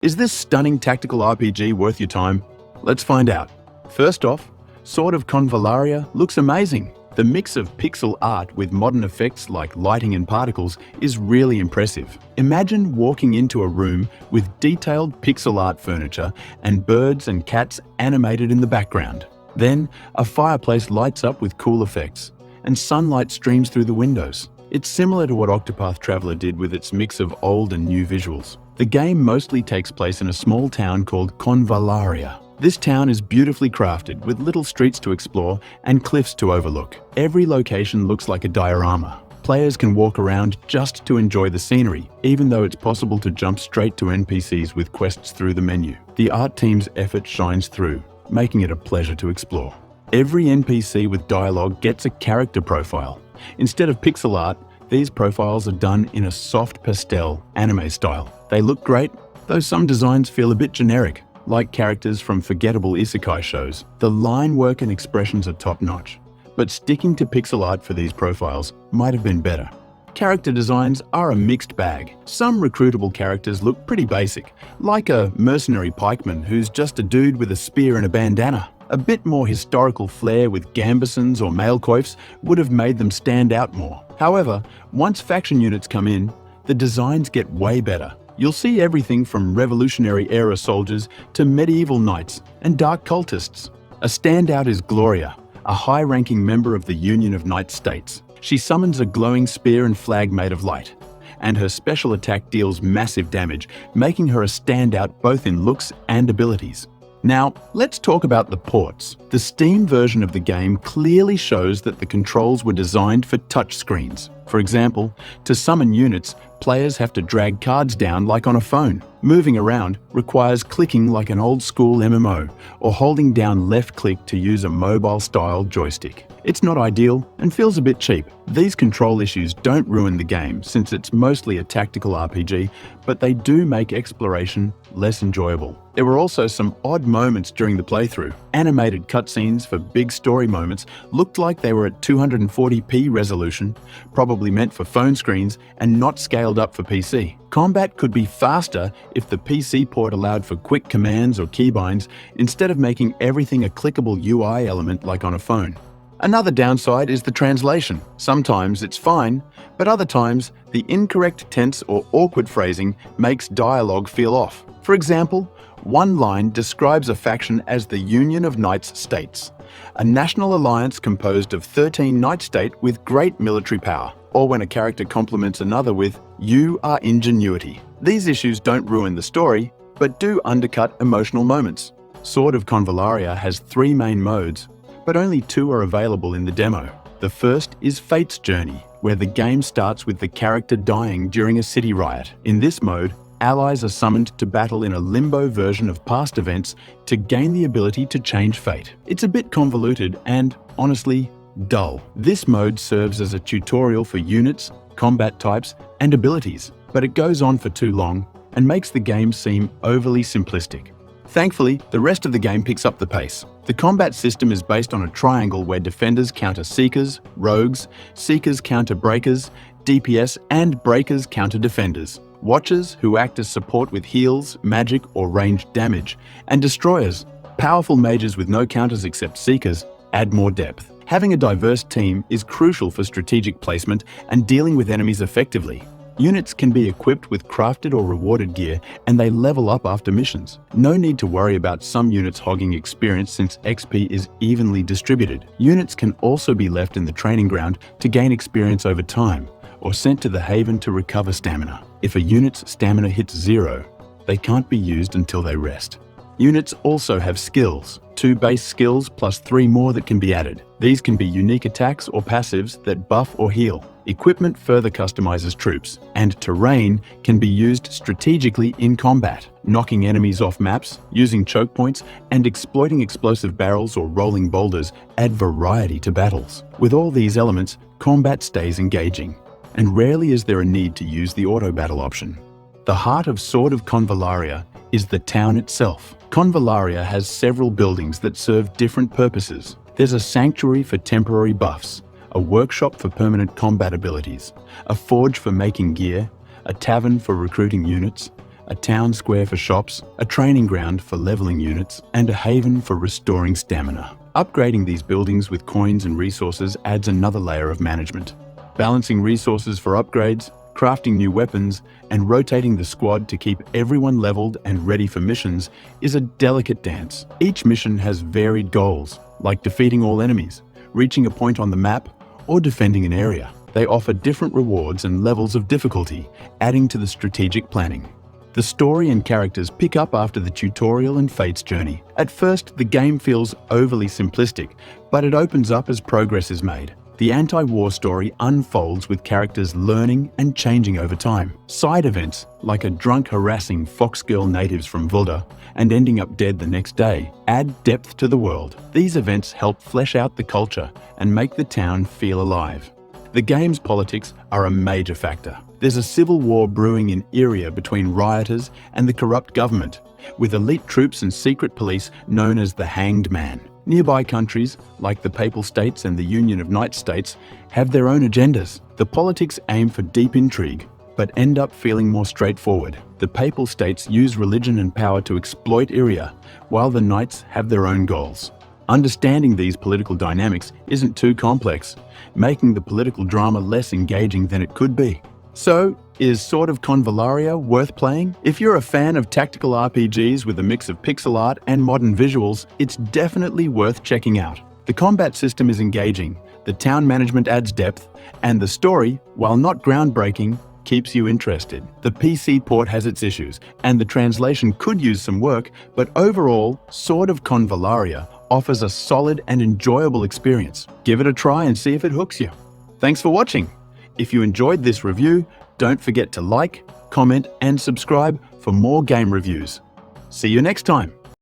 Is this stunning tactical RPG worth your time? Let's find out. First off, Sword of Convallaria looks amazing. The mix of pixel art with modern effects like lighting and particles is really impressive. Imagine walking into a room with detailed pixel art furniture and birds and cats animated in the background. Then, a fireplace lights up with cool effects, and sunlight streams through the windows. It's similar to what Octopath Traveler did with its mix of old and new visuals. The game mostly takes place in a small town called Convallaria. This town is beautifully crafted with little streets to explore and cliffs to overlook. Every location looks like a diorama. Players can walk around just to enjoy the scenery, even though it's possible to jump straight to NPCs with quests through the menu. The art team's effort shines through, making it a pleasure to explore. Every NPC with dialogue gets a character profile. Instead of pixel art, these profiles are done in a soft pastel anime style. They look great, though some designs feel a bit generic, like characters from forgettable isekai shows. The line work and expressions are top-notch, but sticking to pixel art for these profiles might have been better. Character designs are a mixed bag. Some recruitable characters look pretty basic, like a mercenary pikeman who's just a dude with a spear and a bandana. A bit more historical flair with gambesons or mailcoifs would have made them stand out more. However, once faction units come in, the designs get way better. You'll see everything from Revolutionary-era soldiers to medieval knights and dark cultists. A standout is Gloria, a high-ranking member of the Union of Knight States. She summons a glowing spear and flag made of light, and her special attack deals massive damage, making her a standout both in looks and abilities. Now, let's talk about the ports. The Steam version of the game clearly shows that the controls were designed for touchscreens. For example, to summon units, players have to drag cards down like on a phone. Moving around requires clicking like an old-school MMO, or holding down left-click to use a mobile-style joystick. It's not ideal and feels a bit cheap. These control issues don't ruin the game since it's mostly a tactical RPG, but they do make exploration less enjoyable. There were also some odd moments during the playthrough. Animated cutscenes for big story moments looked like they were at 240p resolution, probably meant for phone screens and not scaled up for PC. Combat could be faster if the PC port allowed for quick commands or keybinds instead of making everything a clickable UI element like on a phone. Another downside is the translation. Sometimes it's fine, but other times the incorrect tense or awkward phrasing makes dialogue feel off. For example, one line describes a faction as the Union of Knights States, a national alliance composed of 13 knight states with great military power, or when a character compliments another with, "You are ingenuity." These issues don't ruin the story, but do undercut emotional moments. Sword of Convallaria has 3 main modes, but only 2 are available in the demo. The first is Fate's Journey, where the game starts with the character dying during a city riot. In this mode, allies are summoned to battle in a limbo version of past events to gain the ability to change fate. It's a bit convoluted and, honestly, dull. This mode serves as a tutorial for units, combat types, and abilities, but it goes on for too long and makes the game seem overly simplistic. Thankfully, the rest of the game picks up the pace. The combat system is based on a triangle where defenders counter seekers, rogues, seekers counter breakers, DPS, and breakers counter defenders. Watchers, who act as support with heals, magic, or ranged damage, and destroyers, powerful mages with no counters except seekers, add more depth. Having a diverse team is crucial for strategic placement and dealing with enemies effectively. Units can be equipped with crafted or rewarded gear, and they level up after missions. No need to worry about some units hogging experience since XP is evenly distributed. Units can also be left in the training ground to gain experience over time, or sent to the Haven to recover stamina. If a unit's stamina hits 0, they can't be used until they rest. Units also have skills, 2 base skills plus 3 more that can be added. These can be unique attacks or passives that buff or heal. Equipment further customizes troops, and terrain can be used strategically in combat. Knocking enemies off maps, using choke points, and exploiting explosive barrels or rolling boulders add variety to battles. With all these elements, combat stays engaging, and rarely is there a need to use the auto battle option. The heart of Sword of Convallaria is the town itself. Convallaria has several buildings that serve different purposes. There's a sanctuary for temporary buffs, a workshop for permanent combat abilities, a forge for making gear, a tavern for recruiting units, a town square for shops, a training ground for leveling units, and a haven for restoring stamina. Upgrading these buildings with coins and resources adds another layer of management. Balancing resources for upgrades, crafting new weapons, and rotating the squad to keep everyone leveled and ready for missions is a delicate dance. Each mission has varied goals, like defeating all enemies, reaching a point on the map, or defending an area. They offer different rewards and levels of difficulty, adding to the strategic planning. The story and characters pick up after the tutorial and Fate's journey. At first, the game feels overly simplistic, but it opens up as progress is made. The anti-war story unfolds with characters learning and changing over time. Side events, like a drunk harassing fox girl natives from Vulda and ending up dead the next day, add depth to the world. These events help flesh out the culture and make the town feel alive. The game's politics are a major factor. There's a civil war brewing in Iria between rioters and the corrupt government, with elite troops and secret police known as the Hanged Man. Nearby countries, like the Papal States and the Union of Knight States, have their own agendas. The politics aim for deep intrigue, but end up feeling more straightforward. The Papal States use religion and power to exploit Iria, while the Knights have their own goals. Understanding these political dynamics isn't too complex, making the political drama less engaging than it could be. So, is Sword of Convallaria worth playing? If you're a fan of tactical RPGs with a mix of pixel art and modern visuals, it's definitely worth checking out. The combat system is engaging, the town management adds depth, and the story, while not groundbreaking, keeps you interested. The PC port has its issues, and the translation could use some work, but overall, Sword of Convallaria offers a solid and enjoyable experience. Give it a try and see if it hooks you. Thanks for watching. If you enjoyed this review, don't forget to like, comment, and subscribe for more game reviews. See you next time.